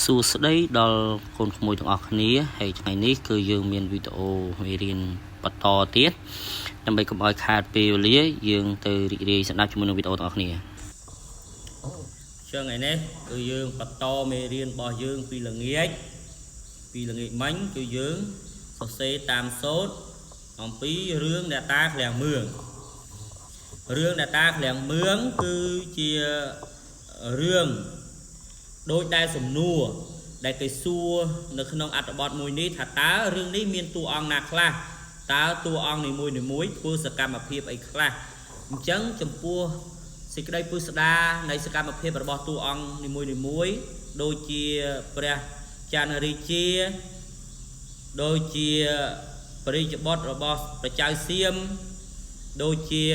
សួស្តីដល់កូនក្មួយទាំងអស់គ្នាហើយថ្ងៃនេះគឺយើងមានវីដេអូមេរៀនបន្តទៀតដើម្បីកុំឲ្យខាតពេលវេលាយើងទៅរីករាយស្ដាប់ជាមួយនឹងវីដេអូទាំងអស់គ្នាថ្ងៃនេះគឺយើងបន្តមេរៀនរបស់យើងពីល្ងាចមិញគឺយើងសរសេរតាមសូត្រអំពីរឿងអ្នកតាឃ្លាំងមឿងគឺជារឿងដោយតែសំណួរដែលគេសួរនៅក្នុងអត្ថបទមួយនេះថាតើរឿងនេះមានតួអង្គណាខ្លះតើតួអង្គនីមួយៗធ្វើសកម្មភាពអីខ្លះអញ្ចឹងចំពោះសេចក្តីពិស្ដារនៃសកម្មភាពរបស់តួអង្គនីមួយៗដូចជាព្រះចន្ទរាជាដូចជាព្រះរាជបុត្ររបស់ព្រះចៅសៀមដូចជា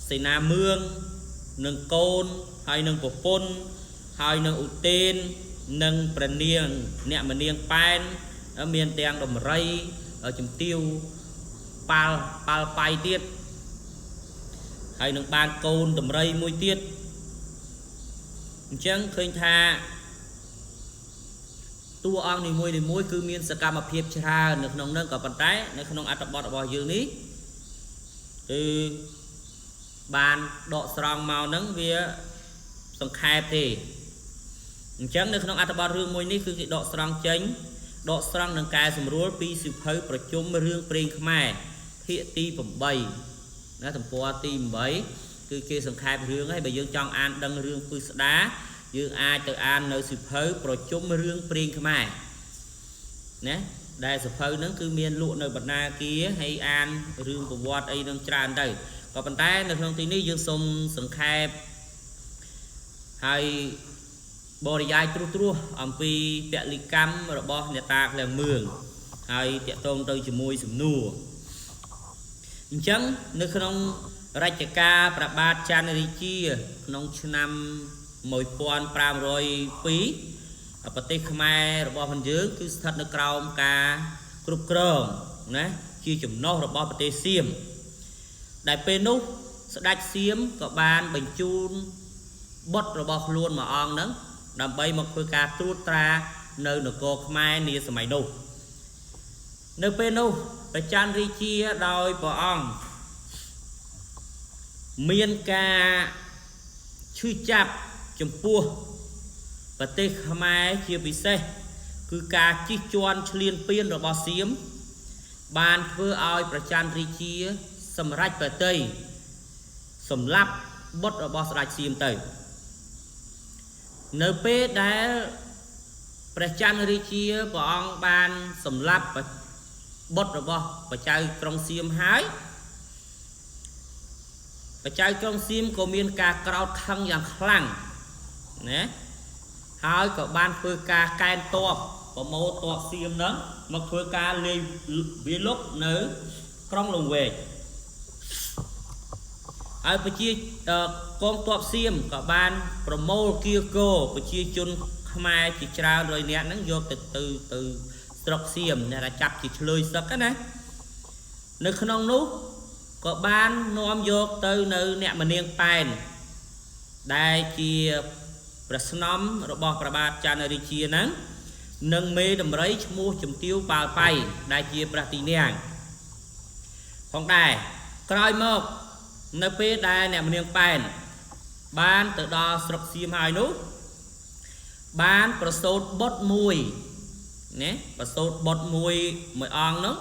សេនាមឿងនិងកូនហើយនឹងប្រពន្ធហើយនឹងឧទេននិងព្រះនាងអ្នកមនាងប៉ែនមានទាំងដំរីជំទាវប៉ាល់ប៉ៃទៀតហើយនឹងបានកូនដំរីមួយទៀតអញ្ចឹងឃើញថាតួអង្គនីមួយៗគឺមានសកម្មភាពច្រើននៅក្នុងនោះក៏ប៉ុន្តែនៅក្នុងអត្ថបទរបស់យើងនេះគឺបានដកស្រង់មកហ្នឹងវាសង្ខេបទេអញ្ចឹងនៅក្នុងអត្ថបទរឿងមួយនេះគឺគេដកស្រង់នឹងកែសម្រួលពីសៀវភៅប្រជុំរឿងព្រេងខ្មែរភាគទី8ណាទំព័រទី8គឺគេសង្ខេបរឿងហើយបើយើងចង់អានដឹងរឿងពិស្ដារយើងអាចទៅអាននៅសៀវភៅប្រជុំរឿងព្រេងខ្មែរណាដែលសៀវភៅហ្នឹងគឺមានលក់នៅបណ្ណាគារហើយអានរឿងប្រវត្តិអីនឹងច្រើនទៅក៏ប៉ុន្តែនៅក្នុងទីនេះយើងសូមសង្ខេបហើយបរិយាយត្រួសអំពីពលិកម្មរបស់អ្នកតាឃ្លាំងមឿងហើយតាក់ទងទៅជាមួយសំណួរអញ្ចឹងនៅក្នុងរជ្ជកាលព្រះបាទចន្ទរាជាក្នុងឆ្នាំ1502ប្រទេសខ្មែររបស់យើងគឺស្ថិតនៅក្រោមការគ្រប់គ្រងណាជាចំណុះរបស់ប្រទេសសៀមដែលពេលនោះស្ដេចសៀមក៏បានបញ្ជូនបុត្ររបស់ខ្លួនមួយអង្គហ្នឹងដើម្បីមកធ្វើការត្រួតត្រានៅនគរខ្មែរនាសម័យនោះនៅពេលនោះព្រះចន្ទរាជាដោយព្រះអង្គមានការឈឺចាប់ចំពោះប្រទេសខ្មែរជាពិសេសគឺការជិះជាន់ឈ្លានពានរបស់សៀមបានធ្វើឲ្យព្រះចន្ទរាជាសម្រេចប្រតិយសម្លាប់បុត្ររបស់ស្ដេចសៀមទៅនៅពេលដែលព្រះចន្ទរាជាព្រះអង្គបានសម្លាប់បុត្ររបស់ព្រះចៅក្រុងសៀមហើយព្រះចៅក្រុងសៀមក៏មានការក្រោធខឹងយ៉ាងខ្លាំងណាហើយក៏បានធ្វើការកែនទ័ពប្រមូលទ័ពសៀមហ្នឹងមកធ្វើការលេងវាលុកនៅក្រុងលង្វែកហើយកងទ័ពសៀមក៏បានប្រមូលគៀកោប្រជាជនខ្មែរជាច្រើនរយនាក់ហ្នឹងយកទៅស្រុកសៀមអ្នកថាចាប់ជាឆ្លើយសឹកណានៅក្នុងនោះក៏បាននាំយកទៅនៅអ្នកមនាងប៉ែនដែលជាព្រះស្នំរបស់ព្រះបាទចន្ទរាជាហ្នឹងនិងមេដំរីឈ្មោះជំទាវប៉ាល់ប៉ៃដែលជាព្រះទីនាងផងដែរក្រោយមកនៅពេលដែលអ្នកមនាងប៉ែនបានទៅដល់ស្រុកសៀមហើយនោះបានប្រសូតបុត្រមួយណាប្រសូតបុត្រមួយអង្គនោះ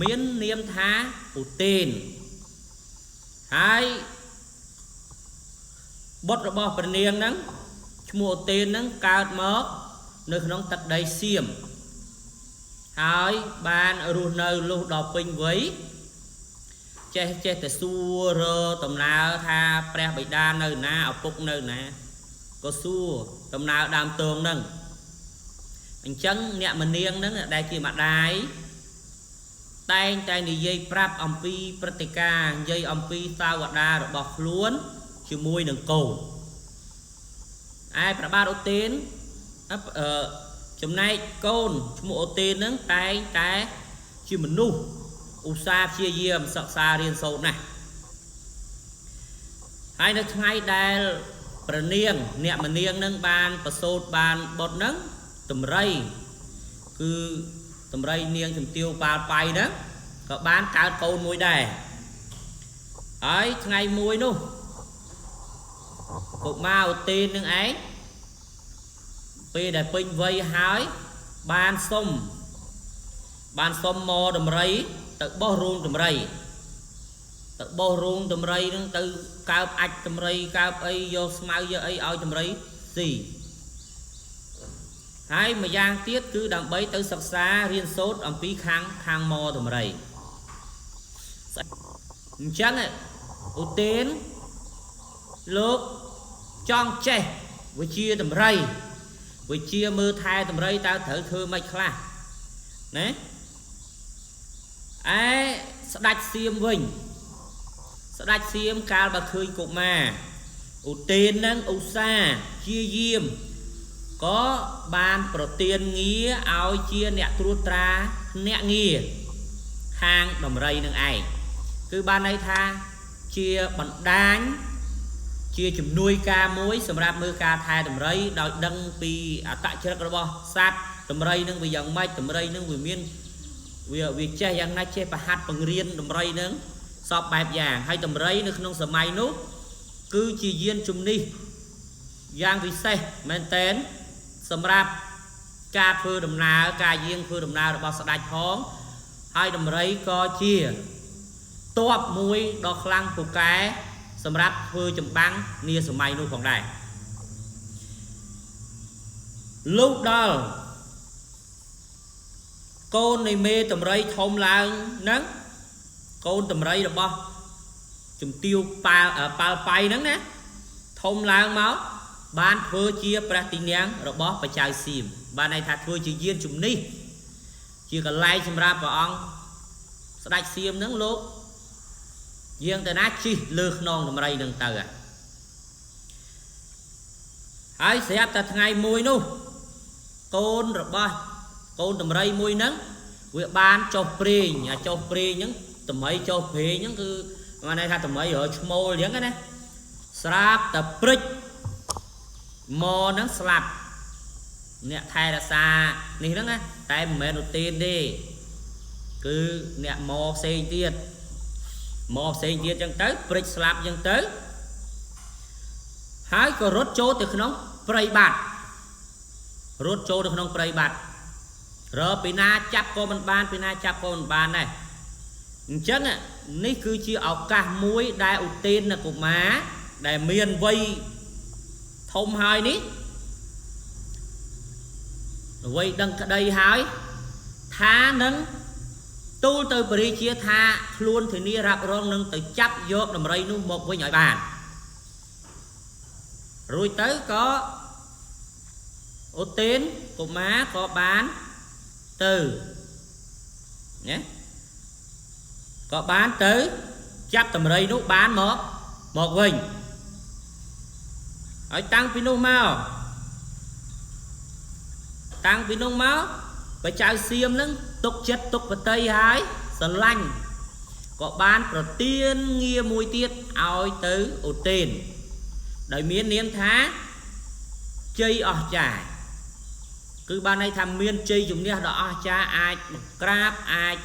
មាននាមថាឧទេនហើយបុត្ររបស់ព្រះនាងហ្នឹងឈ្មោះឧទេនហ្នឹងកើតមកនៅក្នុងទឹកដីសៀមហើយបានរស់នៅលុះដល់ពេញវ័យចេះតែសួរដំណើរថាព្រះបិតានៅណាឪពុកនៅណាក៏សួរដំណើរដើមតងហ្នឹងអញ្ចឹងអ្នកមនាងហ្នឹងដែលជាម្ដាយតែងតែនិយាយប្រាប់អំពីព្រឹត្តិការណ៍និយាយអំពីសាវតារបស់ខ្លួនជាមួយនឹងកូនឯព្រះបាទឧទេនចំណែកកូនឈ្មោះឧទេនហ្នឹងតែងតែជាមនុស្សឧស្សាហ៍ព្យាយាមសិក្សារៀនសូត្រណាស់ហើយនៅថ្ងៃដែលព្រះនាងអ្នកមនាងនឹងបានប្រសូតបានបុត្រនឹង tầm rây cứ tầm rây niêng tầm tiêu ba bay đó có bán cá câu muối đè ấy ngày muối nu cục mau tên nương ấy vì để pin vây hái ban sông mò đầm rây tự bo ruộng đầm rây tự bo ruộng đầm rây nó tự cao ạch đầm rây cao ấy vô mau vô ấy ao đầm rây gì hai mà giang tiết cứ đầm bấy tự sập xa riêng sốt ông phí khang mò đầm rây chẳng ấy ưu tiên lúc trong trẻ với chia đầm rây với chia mưa thai đầm rây tao thử thưa mạch khá đấy ấy sẽ đạch xiêm vinh sẽ đạch xiêm cao bà khơi cục mà ưu tiên nâng ưu xa chia diêm có ban protein nghĩa áo chia nẹ trua tra nẹ nghĩa hang đầm rây nâng ai cứ ban này tha chia bằng đánh chia chùm nuôi ca muối sầm rạp mưa ca thai đầm rây đòi đăng pi tại chơi cái bò sát đầm rây nâng vì dòng mai đầm rây nâng vì miên vì chơi yang nay chơi và hát bằng riêng đầm rây nâng sọp bẹp vàng hay đầm rây nâng không sờ may nút cứ chỉ duyên chùm đi giang vì xe men tên sầm rạp ca phơi đầm nào ca duyên phơi đầm nào bò sạch phóng hai đầm rây co chia toạp muối đo khăn của cái sầm rạp phơi chùm băng nia sầm may nuôi phòng đài lúc đó con này mê tầm rây thông lang nắng con tầm rây được bao chùm tiêu pa pay nắng nè thông lang máu ban phơi chia pratinang rồi bó phải chào xìm ban này thật phơi chỉ duyên chùm ni chỉ cần like sầm rạp vào ông sẽ đạch xìm nắng lúc riêng tới nát chi lược non đầm rây đừng tờ hãy xếp ta ngày mùi nu con rồi ba con đầm rây mùi nắng việc ban cho pre nhà cho pre những tầm mấy cho phê những cứ mà này tha tầm mấy ở mô những cái này slap tập prick mò nắng slap nè thay là xa này đó nghe tay mẹ đầu tiên đi cứ nè mò xây tiết mò xây tiết chân tới prick slap chân tới hãy có rốt chỗ từ nó prey bạt rốt chỗ được nó prey bạt rồi pina chắp con mình ban pina chắp con mình ban này chắc ạ ní cứ chia ọc cả muối đại ưu tiên là của má đại miền vây thông hai ní vây đăng đây hái thá nâng tu từ bì chia tha luôn thì ni rạp rong nâng từ chấp vô đầm rây nu một với nhỏi bàn rồi tới có ưu tiên của má có bán từ nhé có bán tới chấp tầm rây nút bán một vinh ở tăng pinu mau tăng pinu máu phải chào xiêm nâng tục chất tục và tây hái sờ lanh có bán protein nghe mùi tiết oi tới ổ tên đời miên niên thá chơi ở trải cứ ban này thầm miên chơi dùng nha đó cha ai crab ai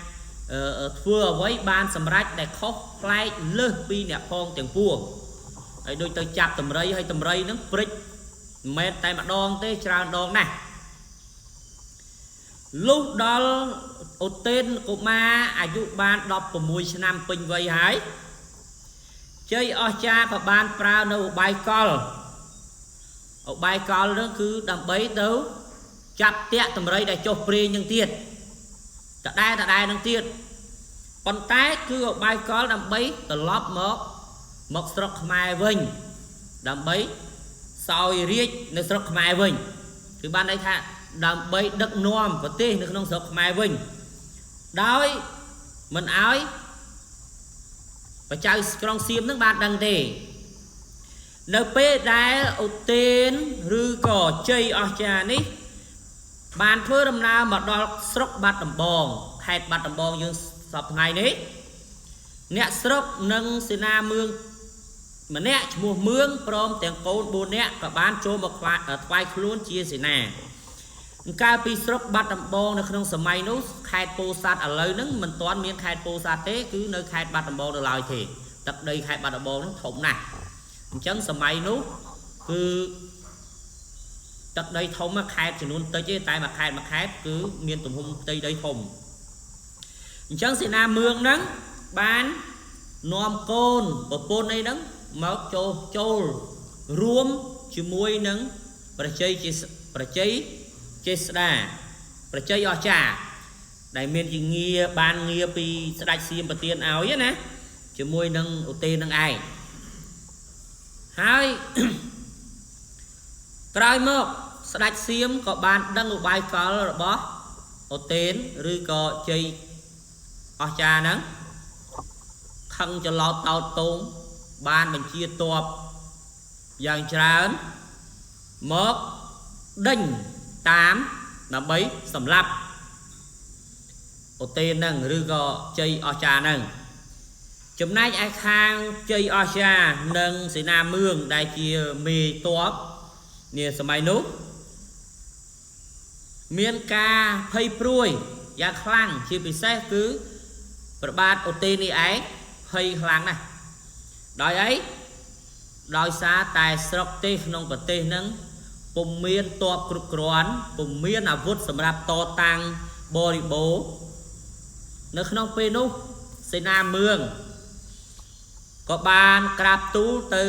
vừa với ban sầm rách để khóc play lơ pi nè phong tiền pua ấy đôi tôi chặt tầm rây hay tầm rây nó brick mệt tay mặt đòn tê tràn đòn này lúc đó ô tên của ma ai dụ ban đọc của mùi năm pin vây hái chơi ở cha và ban prao nâu bài call đó cứ đầm bấy đâu chặt tẹt tầm rây để cho pre nhưng tiền tại đây năng tiền còn tái cứ ở bài có đầm bấy từ lóp một sọc mai vinh đầm bấy sau riết nó sọc mai vinh thì ban đây thà đầm bấy đất non và tê nó không sọc mai vinh đói mình ái và chơi con xiêm nước bạn đăng đề np đá ưu tiên rư cỏ chơi ở cha ní bàn thưa đầm nào mà đo sọc bát đầm bong hẹt bát đầm bong dương sập ngày đấy nè sọc nâng sina mương mà nè mùa mương prom tiền côn bồn nè cả bán cho một khoai luôn chia sẻ nè កាលពីស្រុកបាត់ដំបងនៅក្នុងសម័យនោះខេត្តពោធិ៍សាត់ឥឡូវហ្នឹងមិនទាន់មានខេត្តពោធិ៍សាត់ទេគឺនៅខេត្តបាត់ដំបងនៅឡើយទេទឹកដីខេត្តបាត់ដំបងនោះធំណាស់អញ្ចឹងសម័យនោះគឺទឹកដីធំខេត្តចំនួនតិចទេតែមួយខេត្តគឺមានទំហំផ្ទៃដីធំអញ្ចឹងសេនាមឿងហ្នឹងបាននាំកូនប្រពន្ធអីហ្នឹងមកចូលរួមជាមួយនឹងប្រជាចេស្តាប្រជាអស្ចារ្យដែលមានជាងារបានងារពីស្ដេចសៀមប្រទានឲ្យណាជាមួយនឹងឧទេនឹងឯងហើយ ក្រោយមកស្ដេចសៀមក៏បានដឹងឧបាយកលរបស់ឧទេនឬក៏ជ័យអស្ចារ្យហ្នឹងខឹងច្រឡោតតោតតងបានបញ្ជាទ័ពយ៉ាងច្រើនមកដេញតាមដើម្បីសម្លាប់ឧទេនហ្នឹងឬក៏ជ័យអស្ចារ្យហ្នឹងចំណែកឯខាងជ័យអស្ចារ្យនិងសេនាមឿងដែលជាមេទ័ពនាសម័យនោះមានការភ័យព្រួយយ៉ាងខ្លាំងជាពិសេសគឺព្រះបាទឧទេននេះឯងភ័យខ្លាំងណាស់ដោយអីដោយសារតែស្រុកទេសក្នុងប្រទេសហ្នឹងពុំមានទ័ពគ្រប់គ្រាន់ពុំមានអាវុធសម្រាប់តតាំងបរិបូរនៅក្នុងពេលនោះសេនាមឿងក៏បានក្រាបទូលទៅ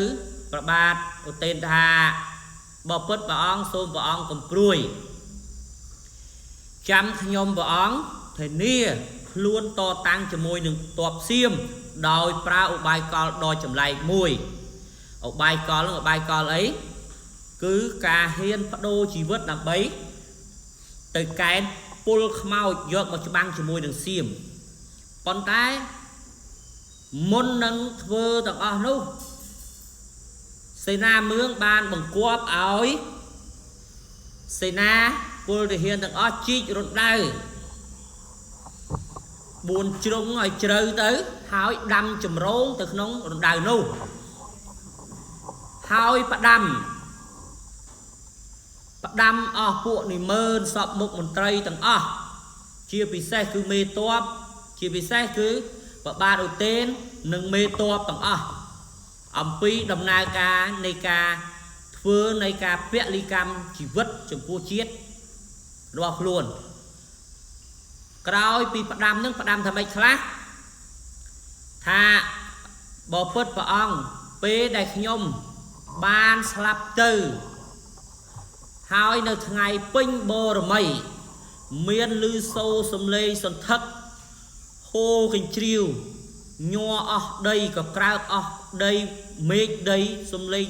ព្រះបាទឧទេនថាបពុតព្រះអង្គសូមព្រះអង្គកំព្រួយចាំខ្ញុំព្រះអង្គធានាខ្លួនតតាំងជាមួយនឹងទ័ពសៀមដោយប្រើឧបាយកលដ៏ចម្លែកមួយឧបាយកលនឹងឧបាយកលអីគឺការហ៊ានបដូរជីវិតដើម្បីទៅកែនពលខ្មោចយកមកច្បាំងជាមួយនឹងសៀមប៉ុន្តែមុននឹងធ្វើទាំងអស់នោះសេនាមឿងបានបង្គាប់ឲ្យសេនាពលទាហានទាំងអស់ជីករណ្ដៅ4ជ្រុងឲ្យជ្រៅទៅហើយដាំចម្រងទៅក្នុងរណ្ដៅនោះហើយផ្ដាំអស់ពួកនិមឺនសពមុខមន្ត្រីទាំងអស់ជាពិសេសគឺមេទ័ពជាពិសេសគឺព្រះបាទឧទេននិងមេទ័ពទាំងអស់អំពីដំណើរការនៃការធ្វើនៃការពលិកម្មជីវិតចំពោះជាតិរបស់ខ្លួនក្រោយពីផ្ដាំនឹងផ្ដាំថាម៉េចខ្លះថាបពុតព្រះអង្គពេលដែលខ្ញុំបានស្លាប់ទៅហើយនៅថ្ងៃពេញបរមីមានឮសូរសំឡេងសន្ធឹកហូរកញ្ជ្រៀវញ័រអស់ដីក៏ក្រើកអស់ដីមេឃដីសំឡេង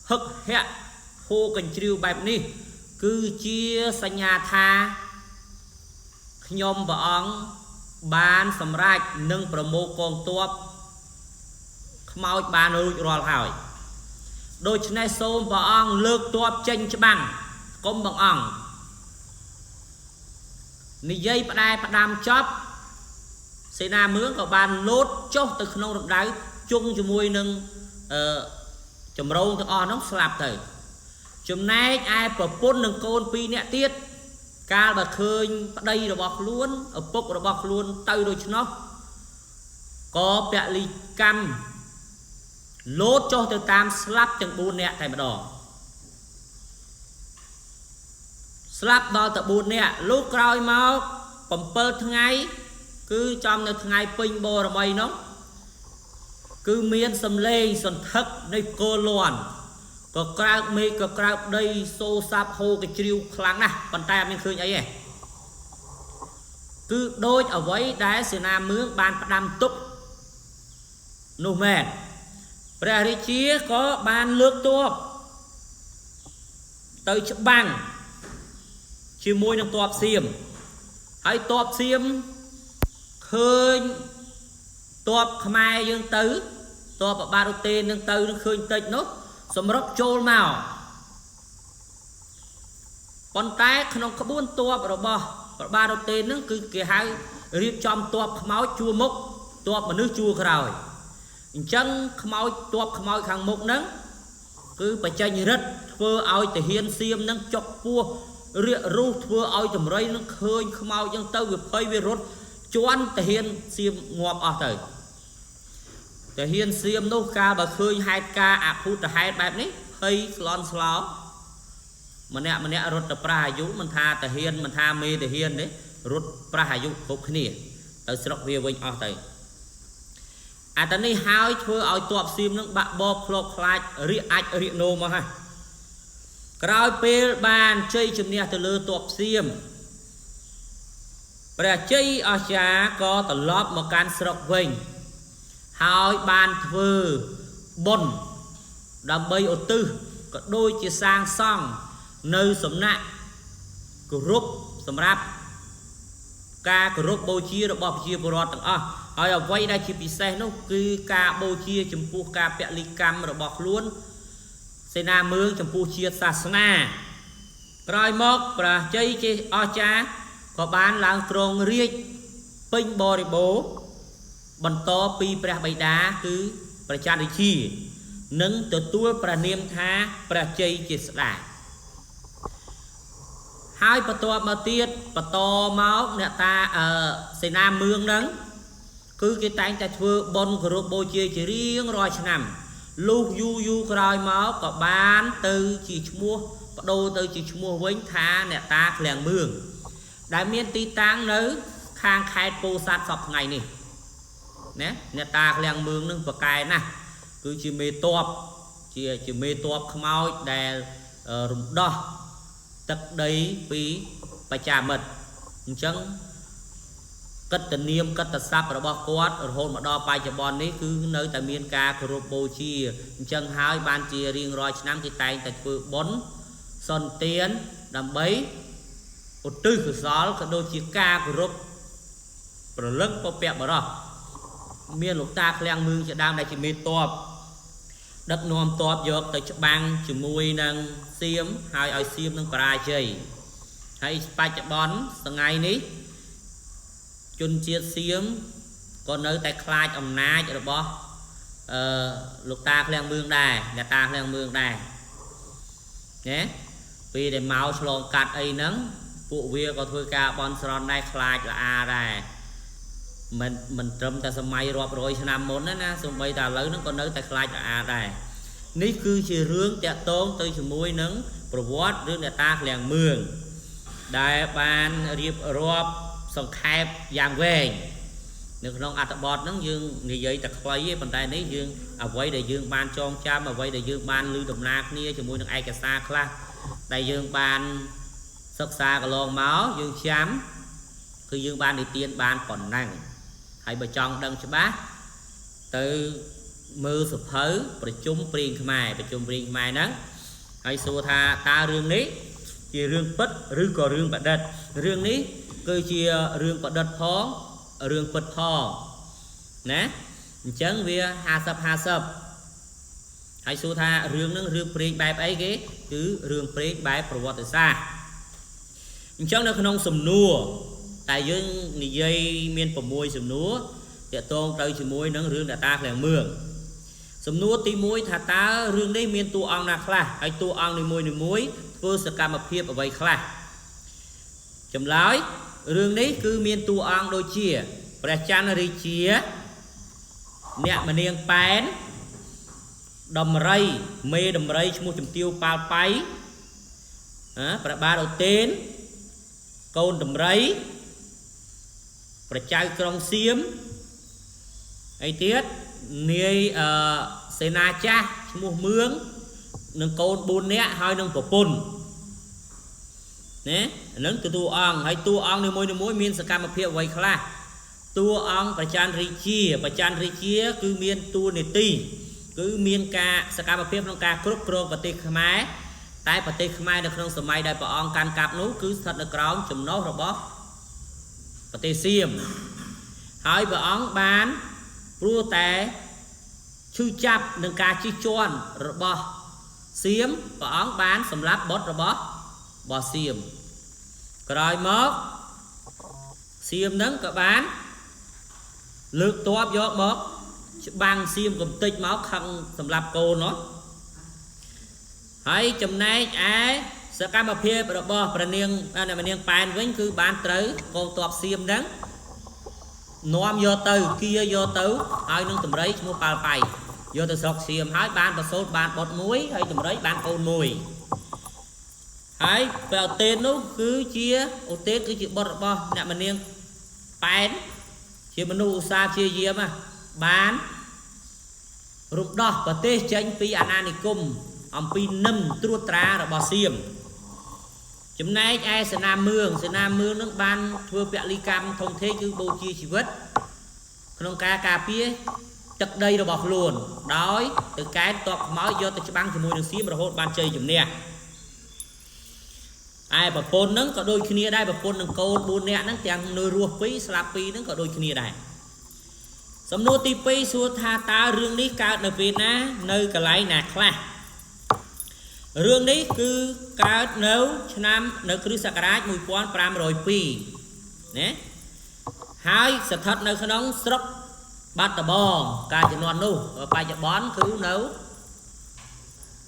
ហឹកហាក់ហូរកញ្ជ្រៀវបែបនេះគឺជាសញ្ញាថាខ្ញុំព្រះអង្គបានសម្រេចនឹងប្រមូលកងទ័ពខ្មោចបានរួចរាល់ហើយដូច្នេះសូមព្រះអង្គលើកទ័ពចេញច្បាំងកុំបងអង្គនិយាយផ្ដែផ្ដាំចប់សេនាមឿងក៏បានលោតចុះទៅក្នុងរណ្ដៅជុំជាមួយនឹងចម្រងទាំងអស់នោះស្លាប់ទៅចំណែកឯប្រពន្ធនិងកូន2នាក់ទៀតកាលបើឃើញប្តីរបស់ខ្លួនឪពុករបស់ខ្លួនទៅដូច្នោះក៏ពលិកម្មលោតចុះទៅតាមស្លាប់ទាំង4នាក់តែម្ដងស្លាប់ដល់តែ4នាក់លោកក្រោយមក7ថ្ងៃគឺចំនៅថ្ងៃពេញបរមីនោះគឺមានសំឡេងសន្ធឹកនៃគោលាន់ក៏ក្រើកមេឃក៏ក្រើកដីសូរសាប់ហូរកញ្ជ្រៀវខ្លាំងណាស់ប៉ុន្តែអត់មានឃើញអីទេគឺដូចអ្វីដែលសេនាមឿងបានផ្ដាំទុកនោះមែនព្រះរាជាក៏បានលើកទ័ពទៅច្បាំងជាមួយនឹងទ័ពសៀមហើយទ័ពសៀមឃើញទ័ពខ្មែរយើងទៅទ័ពព្រះបាទឧទេននឹងទៅនឹងឃើញតិចនោះសម្រុកចូលមកប៉ុន្តែក្នុងក្បួនទ័ពរបស់ព្រះបាទឧទេននឹងគឺគេហៅរៀបចំទ័ពខ្មោចជួរមុខទ័ពមនុស្សជួរក្រោយអញ្ចឹងខ្មោចទ័ពខ្មោចខាងមុខហ្នឹងគឺបញ្ចេញរិទ្ធធ្វើឲ្យទាហានសៀមនឹងចុកពោះ riêng rú thưa oi tầm rây nó khơi mau dân tâu việc phơi về rốt choan thể hiện xiêm ngọt ở thời thể hiện xiêm nô ca bà khơi hai ca áp hút hai bài này hơi lon sláu mà nè rốt tập ra dụ mình tha thể hiện mình tha mê thể hiện đấy rốt ra dụ phục khnia tới sọc về bên ở thời tận này hai thưa oi tuột xiêm nó bạc bò phlock lại riêng nô mà ha Kroi pel ban chơi chùm nè từ lơ tuột xiêm bà chơi ở cha có tờ lóp một can sọc vinh hai ban thưa bồn đầm bay ô tư có đôi chia sang xong nơi sống nạ của rút sầm rap ca của rút bầu chia được bọc chia bồ rọt tầng hỏi ở vây đây chỉ bị xe nó cứ ca bầu chia chùm pu ca bẹ ly cam rồi bọc luôn xe na mương chùm pu chia sa na rồi mốc và chơi chơi o cha có bán làng trồng riết pin bò bố bần to pi pra bay đá cứ pra cha đi chi nâng từ tua pra niêm tha pra chơi chơi sải hai bà to mà tiết bà to máu nè ta ở xe nam mương nắng cứ cái tay ta thưa bon của bô chia chỉ riêng rồi nằm lu du rồi máu có bán từ chỉ mua đô từ chỉ mua với tha nè ta làng mương đại miên tí tang nữ khang khai po sát sọc ngày này nè nè ta làng mương nâng và cài nè cứ chỉ mê toп chỉ mê top không ao đè rụng đo tất đấy vì bà cha mật chẳng cất tình niêm cất tật sắp ở bó quát ở hôn mà đo bài cho bọn ấy cứ nơi tại miền ca của bồ chia chẳng hai ban chia riêng rồi năm cái tay tại vừa bốn son tiến đầm bấy một tư của gió cái đôi chia ca của rốt rồi lưng có bẹp vào đó miền lục ta khang mương sẽ đang đây chỉ mê toп đất nôm top dọc tới băng chỉ mùi nâng xiêm hai oi xiêm nâng cài chơi hay ba chợ bón từng ngày ní chun chia xiêm còn nơi tại khai ông na cho bó lục ta khang mương đài nhà ta khang mương đài nhé vì để máu slong cắt ấy nắng phụ vía có thôi cả bon sron này khai là a đài mình trầm ta sớm mai rọp rồi năm món đó na xong bây ta lớn nó còn nơi tại khai là đây ní cứ chỉ rương chợ tốn tới chỉ muối nắng provot rương để ta làng mường đại ban riệp rọp xong khai giang về được non ăn bọt nắng dương người dậy ta khoai với bàn tay ní dương quay để dương ban cho cha mà quay để dương ban lưu đồng nạc nia chỉ muối nắng ai cả xa kha đại dương ban sắc xa cả lon máu dương chámคือdương ban đi tiên ban còn năng hay bà chọn đăng cho bác từ mưa sụp hớ và chung priên mai nắng hay xua tha ta rương ní chỉ rương bất rương có rương bạc đất rương ní cơ chia rương bạc đất phó rương bật phò nè chẳng vía ha sập hay xua tha rương nâng rương priên bài ấy ghế cứ rương priên bài pro vọt xa chẳng nó không sầm nua tại dương người dây miền phẩm môi sầm núa để tôn tới chỉ môi nắng rương đã ta là mường sầm núa tí môi thà ta rương đây miền tu ong nạc là hay tu ong này môi vừa sự cam hợp hiệp ở vậy là chấm lái rương đấy cứ miền tu ong đôi chia và chan ri chia nè mà niềng pén đầm rây mê đầm rây mua chấm tiêu pal pay và ba đầu tên côn đầm rây và trai trong xiêm ấy tiết nia xe na cha mua mướn nâng côn bún nè hai nâng của bún nè nâng từ tu ong hay tu ong đi môi miên sạc cam phiêu vậy khla tu ong và chan ri chia cứ miên tu nè ti cứ miên ca sạc cam phiêu nông ca cướp pro và tê khmái tại và tê khmái được trong sớm mai đại bà ong can cạp nú cứ thật được rong chùm nó rồi bó và tê xiêm hỏi bà ong bán rùa té chư chạp nâng ca chi choan rồi bó xiêm bà ong bán sầm láp bót rồi bó xiêm rồi mốt xiêm nâng cả bán lược toát vô mốt bằng xiêm cầm tích máu khăn sầm láp cô nó hãy chùm này ai សកម្មភាពរបស់ព្រះនាងអ្នកនាងប៉ែនវិញគឺបានត្រូវកងទ័ពសៀមហ្នឹងនាំយកទៅគៀយកទៅហើយនឹងតម្រៃឈ្មោះប៉ាល់ប៉ៃយកទៅស្រុកសៀមហើយបានប្រសូតបានបុតមួយហើយតម្រៃបានកូនមួយហើយព្រះឧទេននោះគឺជាឧទេនគឺជាបុតរបស់អ្នកនាងប៉ែនជាមនុស្សឧស្សាហ៍ព្យាយាមបានរំដោះប្រទេសចេញពីអាណានិគមអំពីនឹមត្រួតត្រារបស់សៀមចំណែកឯសេនាមឿងនឹងបានធ្វើពលិកម្មធំធេងគឺបូជាជីវិតក្នុងការការពារទឹកដីរបស់ខ្លួនដោយទៅកែតតបខ្មោចយកទៅច្បាំងជាមួយនឹងសៀមរហូតបានជ័យជំនះឯប្រពន្ធនឹងក៏ដូចគ្នាដែរប្រពន្ធនឹងកូន4នាក់ហ្នឹងទាំងនៅរស់2ស្លាប់2ហ្នឹងក៏ដូចគ្នាដែរសំណួរទី2សួរថាតើរឿងនេះកើតនៅពេលណានៅកន្លែងណាខ្លះរឿងនេះគឺកើតនៅឆ្នាំនៅគ្រិស្តសករាជ1502ណាហើយស្ថិតនៅក្នុងស្រុកបាត់ដំបងកាលជំនាន់នោះបច្ចុប្បន្នគឺនៅ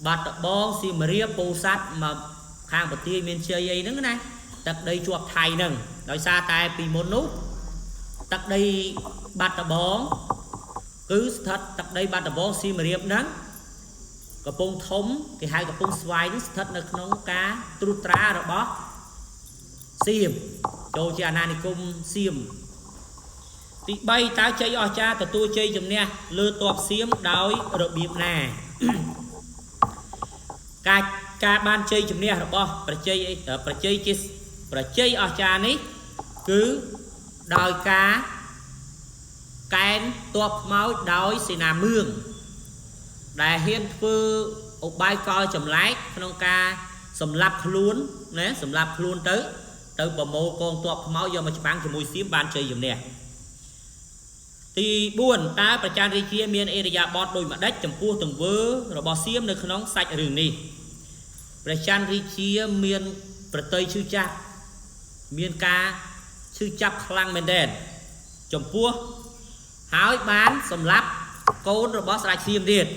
បាត់ដំបងសៀមរាបពោធិ៍សាត់មកខាងប្រទេសមានជ័យអីហ្នឹងណាទឹកដីជាប់ថៃហ្នឹងដោយសារតែពីមុននោះទឹកដីបាត់ដំបងគឺស្ថិតទឹកដីបាត់ដំបងសៀមរាបហ្នឹងកំពង់ធំគេហៅកំពង់ស្វាយនេះស្ថិតនៅក្នុងការត្រួតត្រារបស់សៀមចូលជាអាណានិគមសៀមទី3តើជ័យអស្ចារ្យទទួលជ័យជំនះលើទ័ពសៀមដោយរបៀបណាការបានជ័យជំនះរបស់ប្រជាអស្ចារ្យនេះគឺដោយការកែនទ័ពខ្មោចដោយសេនាមឿងដែលហ៊ានធ្វើឧបាយកលចម្លែកក្នុងការសម្លាប់ខ្លួនណាសម្លាប់ខ្លួនទៅប្រមូលកងទ័ពខ្មោចយកមកច្បាំងជាមួយសៀមបានជ័យជំនះទី4តើប្រជារាជាមានអេរយាប័តដូចម្ដេចចំពោះទង្វើរបស់សៀមនៅក្នុងសាច់រឿងនេះប្រជារាជាមានប្រតិយឈឺចាប់មានការឈឺចាប់ខ្លាំងមែនទែនចំពោះហើយបានសម្លាប់កូនរបស់ស្ដេចសៀមទៀត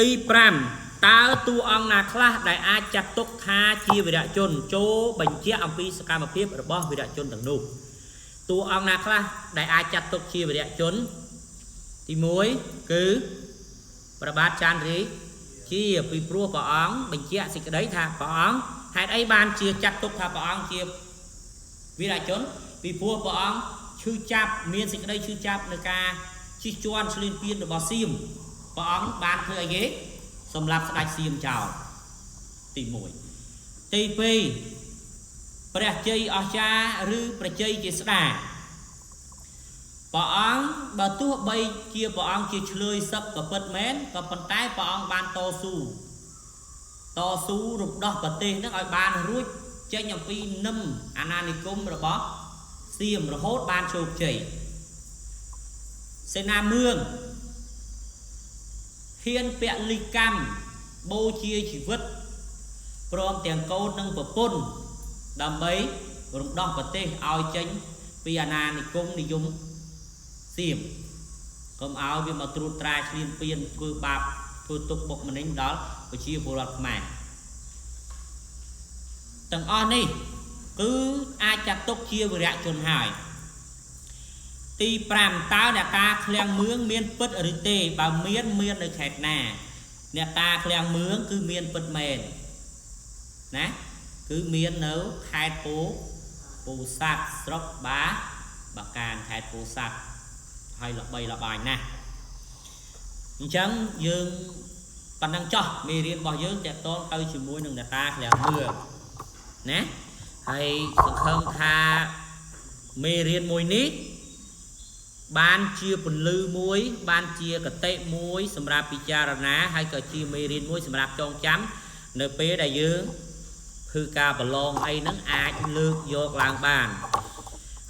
ទី5តើតួអង្គណាខ្លះដែលអាចចាត់ទុកថាជាវីរជនចូលបញ្ជាក់អំពីសកម្មភាពរបស់វីរជនទាំងនោះតួអង្គណាខ្លះដែលអាចចាត់ទុកជាវីរជនទី1គឺព្រះបាទច័ន្ទរាជាពីព្រោះព្រះអង្គបញ្ជាក់សេចក្តីថាព្រះអង្គហេតុអីបានជាចាត់ទុកថាព្រះអង្គជាវីរជនពីព្រោះព្រះអង្គឈឺចាប់មានសេចក្តីឈឺចាប់នៅការជិះជាន់ឆ្លៀនពៀនរបស់សៀមព្រះអង្គបានធ្វើអីគេសម្រាប់ស្ដេចសៀមចោលទី1ទី2ព្រះជ័យអស្ចារ្យឬព្រះជ័យជាស្ដាព្រះអង្គបើទោះបីជាព្រះអង្គជាឆ្លើយសឹកក៏ពិតមែនក៏ប៉ុន្តែព្រះអង្គបានតស៊ូរំដោះប្រទេសនឹងឲ្យបានរួចចេញអំពីនឹមអាណានិគមរបស់សៀមរហូតបានជោគជ័យសេនាមឿងហ៊ានពលិកម្មបូជាជីវិតព្រមទាំងកូននិងប្រពន្ធដើម្បីរំដោះប្រទេសឲ្យចេញពីអាណានិគមនិយមសៀមកុំឲ្យវាមកត្រួតត្រាឈ្លានពានធ្វើបាបធ្វើទុកបុកម្នេញដល់ប្រជាពលរដ្ឋខ្មែរទាំងអស់នេះគឺអាចចាត់ទុកជាវីរជនហើយទី5តើអ្នកតាឃ្លាំងមឿងមានពិតឬទេបើមាននៅខេត្តណាអ្នកតាឃ្លាំងមឿងគឺមានពិតមែនណាគឺមាននៅខេត្តពោធិ៍សាត់ស្រុកបាកានខេត្តពោធិ៍សាត់ហើយល្បីល្បាញណាស់អញ្ចឹងយើងប៉ុណ្ណឹងចោះមេរៀនរបស់យើងតកតងទៅជាមួយនឹងអ្នកតាឃ្លាំងមឿងណាហើយសង្ឃឹមថាមេរៀនមួយនេះបានជាពន្លឺមួយបានជាកតិមួយសម្រាប់ពិចារណាហើយក៏ជាមេរៀនមួយសម្រាប់ចងចាំនៅពេលដែលយើងធ្វើការប្រឡងអីហ្នឹងអាចលើកយកឡើងបាន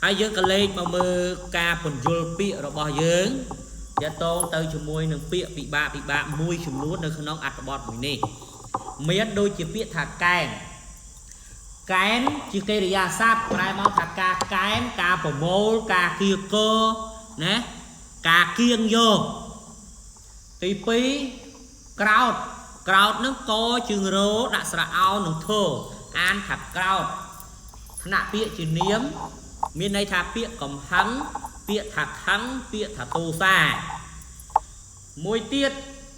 ហើយយើងក៏លេខមកមើលការពន្យល់ពាក្យរបស់យើងទាក់ទងទៅជាមួយនឹងពាក្យពិបាកមួយចំនួននៅក្នុងអត្ថបទមួយនេះមានដូចជាពាក្យថាកែនជាកិរិយាសព្ទប្រែមកថាការកែនការប្រមូលការគៀកណាការគៀងយកទី2ក្រោត crowd nó có chừng rô đã sra ao nông thô an thạc crowd nạ bịa chỉ niếm miền này thà bịa cầm hắng bịa thạc hắng bịa thà tô xa môi tiết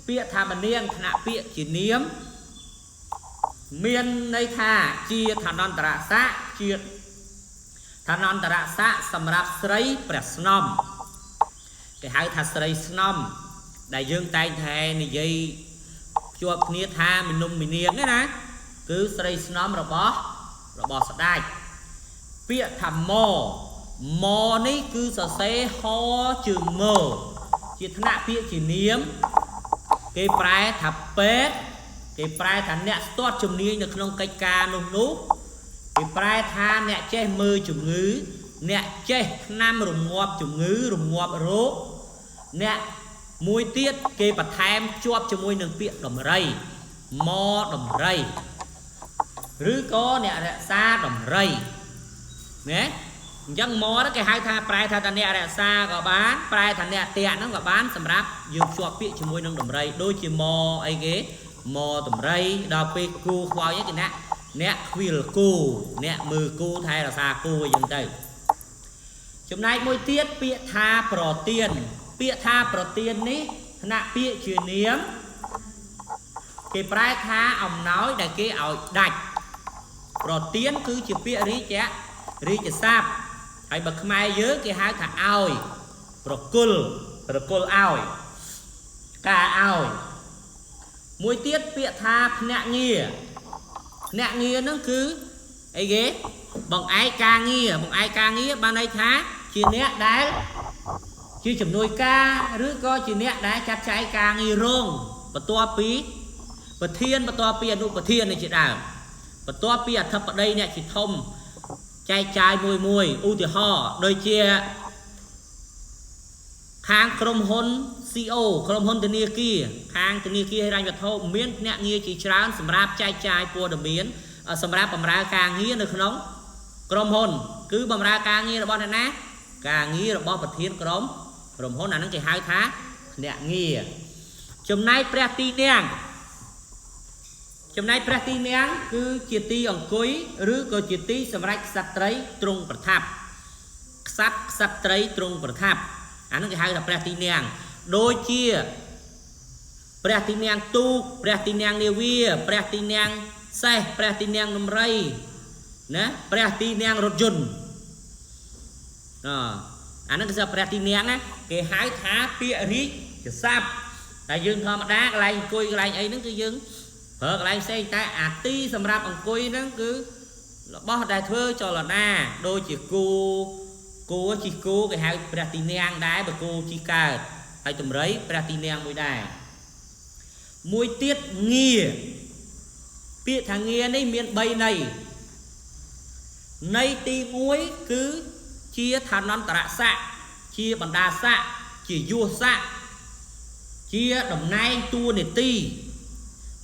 bịa thà bà niên nạ bịa chỉ niếm miền này thà chia thà non tả xã chia thà non tả xã sầm rạp sấy bẹt snom cái hai thà sấy snom đại dương tay thề này dây chuột nia tha mình nung mình niếng đấy nè cứ sấy snom rồi bỏ sạch đai bịa thầm mò này cứ sở xe ho chừng mờ chỉ thằng nạ bịa chỉ niếm cái prai thập pet cái prai thằng nẹt tốt chùm niên được không cây ca nung nút cái prai tha nẹt che mơ chùm ngứ nẹt che nam rùng ngọp chùm ngứ rùng ngọp rố nẹt mùi tiết cái bật tham chuột cho mùi nương bịa đầm rây mò đầm rây rứ có nẹt xa đầm rây nè dân mò đó cái hai tha prai tha thằng nẹt xa có bán prai thằng nẹt tiện nó có bán sầm ráp dương chuột bịa cho mùi nương đầm rây đôi chỉ mò ấy ghế mò tầm rây đào pe cu khoai nhất cái nè khuyên cu nè mừ cu thay là xa cu vậy dân tây hôm nay mỗi tiết bịa tha protein ní nè bịa truyền niếm cái prai tha ông nói đại cái ỏi đạch protein cứ chỉ bịa rí chả sáp hay bậc mai dưới cái hai thằng ỏi procul ỏi ca ỏi mùi tiết bịa tha nạ nghìa nó cứ ấy ghế bằng ai ca nghìa ban đây thá chỉ nét đá chỉ chấm nuôi ca rứa có chỉ nét đá chặt trái ca nghìa rong và toa pí và thiên anu và thiên này chị đào và toa pí thấp ở đây nè chị thông chai mùi u thì ho đôi chia khang krom hôn CO ក្រុមហ៊ុនធនាគារខាងធនាគារហិរញ្ញវត្ថុមានភ្នាក់ងារជាច្រើនសម្រាប់ចែកចាយព័ត៌មានសម្រាប់បម្រើការងារនៅក្នុងក្រុមហ៊ុនគឺបម្រើការងាររបស់អ្នកណាការងាររបស់ប្រធានក្រុមហ៊ុនអាហ្នឹងគេហៅថាភ្នាក់ងារចំណែកព្រះទីនាំងគឺជាទីអង្គុយឬក៏ជាទីសម្រាប់ក្សត្រីទ្រង់ប្រថាប់ក្សត្រីទ្រង់ប្រថាប់អាហ្នឹងគេហៅថាព្រះទីនាំងដូចជាព្រះទីនាំងទូកព្រះទីនាំងនាវាព្រះទីនាំងសេះព្រះទីនាំងនំរៃណាព្រះទីនាំងរថយន្តអាហ្នឹងគេថាព្រះទីនាំងណាគេហៅថាពាក្យរាជស័ព្ទតែយើងធម្មតាកន្លែងអង្គុយកន្លែងអីហ្នឹងគឺយើងប្រើកន្លែងផ្សេងតែអាទីសម្រាប់អង្គុយហ្នឹងគឺរបស់ដែលធ្វើចលនាដូចជាគោជីគោគេហៅព្រះទីនាំងដែរបើគោជីកើតហើយតម្រៃព្រះទីនាំងមួយដែរមួយទៀតងារពាក្យថាងារនេះមាន3ន័យន័យទី1គឺជាឋានន្តរស័ក្តិជាបណ្ដាស័ក្តិជាយុស័ក្តិជាតំណែងតួនាទី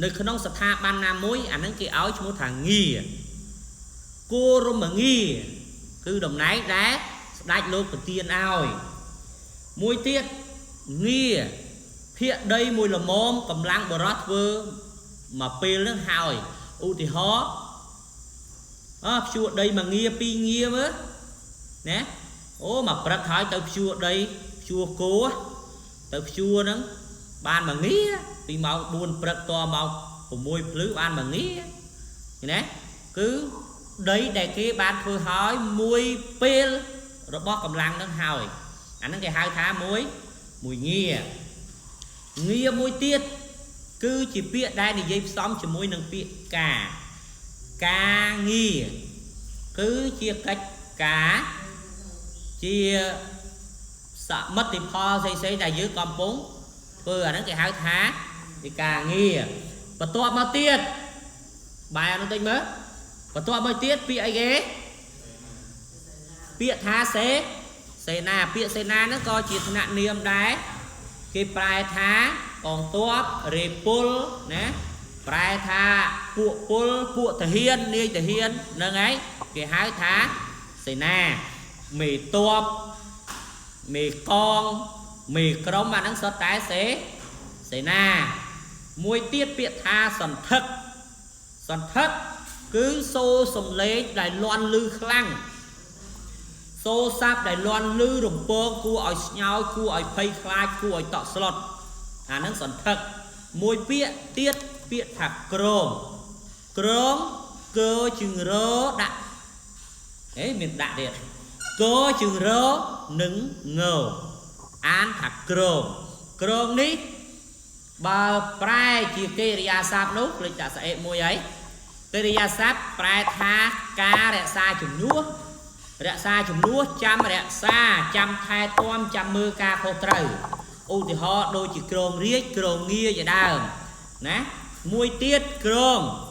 នៅក្នុងស្ថាប័នណាមួយអានឹងគេឲ្យឈ្មោះថាងារគោរមងារគឺតំណែងដែលស្ដេចលោកប្រទានឲ្យមួយទៀតងារភាគដីមួយល្មមកម្លាំងបរោះធ្វើមកពេលនឹងហើយឧទាហរណ៍ភ្ជួរដីមួយងារពីរងារមើលណាអូមកព្រឹកហើយទៅភ្ជួរដីភ្ជួរគោទៅភ្ជួរហ្នឹងបានមួយងារពីម៉ោង4ព្រឹកតម៉ោង6ភ្លឺបានមួយងារណាគឺដីដែលគេបានធ្វើហើយមួយពេលរបស់កម្លាំងនឹងហើយអាហ្នឹងគេហៅថាមួយងារមួយទៀតគឺជាពាក្យដែលនិយាយផ្សំជាមួយនឹងពាក្យការងារគឺជាកិច្ចការជាសមិទ្ធផលផ្សេងៗដែលយើងកំពុងធ្វើអាហ្នឹងគេហៅថាជាការងារបន្ទាប់មកទៀតបែរនោះតិចមើលបន្ទាប់មកទៀតពាក្យអីគេពាក្យថាសេនាពាក្យសេនាហ្នឹងក៏ជាថ្នាក់នាមដែរគេប្រែថាកងទ័ពរេពុលណាប្រែថាពួកពលពួកទាហាននាយទាហានហ្នឹងហើយគេហៅថាសេនាមេទ័ពមេកងមេក្រុមអាហ្នឹងសុទ្ធតែសេនា mùi tiết biệt tha sẵn thất cứ xô sầm lê đại loan lư khăn xô sáp đại loan lư rồng bơ cua ỏi nhau cua ỏi phây khai cua ỏi tọ slot nâng sẵn thất mùi biệt tiết biệt thạc krong cơ chừng rơ đạ ấy miền đạ điện cơ chừng rơ nứng ngờ an thạc krong ní bà prai chỉ kê ria sáp nốt lịch đã sẽ mùi ấy kê ria sáp prai tha ca rẹ xa chùm núa chăm rẹ xa chăm thai toam chăm mưa ca khô trời ưu thì họ đôi chỉ krong riết krong nghia vậy đào ná mùi tiết krong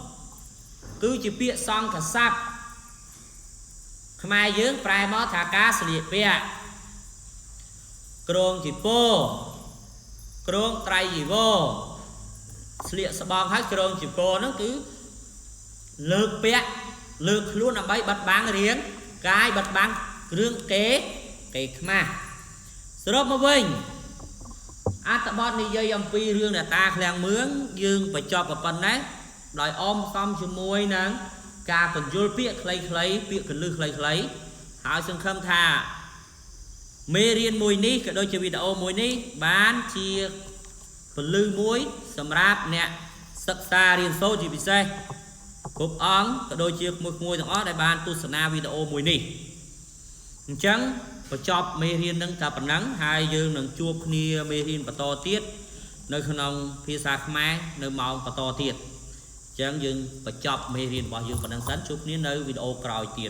cứ chỉ biết xong cả sắp mai dưỡng prai mó thả cá xử lý bia krong chỉ po krong trai gì vô sliệt sờ bong hết krong chỉ po nó cứ lược bẹ lược luôn là bay bật băng riêng cái bật băng rương kế mà sớm mà vinh ta bọn đi dây âm phi rương là ta khang mướn dương phải cho vào phần đấy đòi ôm xong cho môi nè ca phần vô biết lấy biết cần lư lấy hỏi xin khâm thà mê riêng mùi ní cái đôi chơi video mùi ní bán chia phần lư muối sầm ráp nè sắc xa riêng số chỉ bị xe cục óng cái đôi chia mùi thằng ó đại ban tu sna video mùi ní trắng và chọc mê riêng nâng cả phần nắng hai dương nâng chuộc nia mê riêng và to tiết nơi khăn ông phía xa khmai nơi màu và to tiết chẳng dừng và chọc mê riêng bỏ dương phần nắng sẵn chúc ní nơi video còi tiết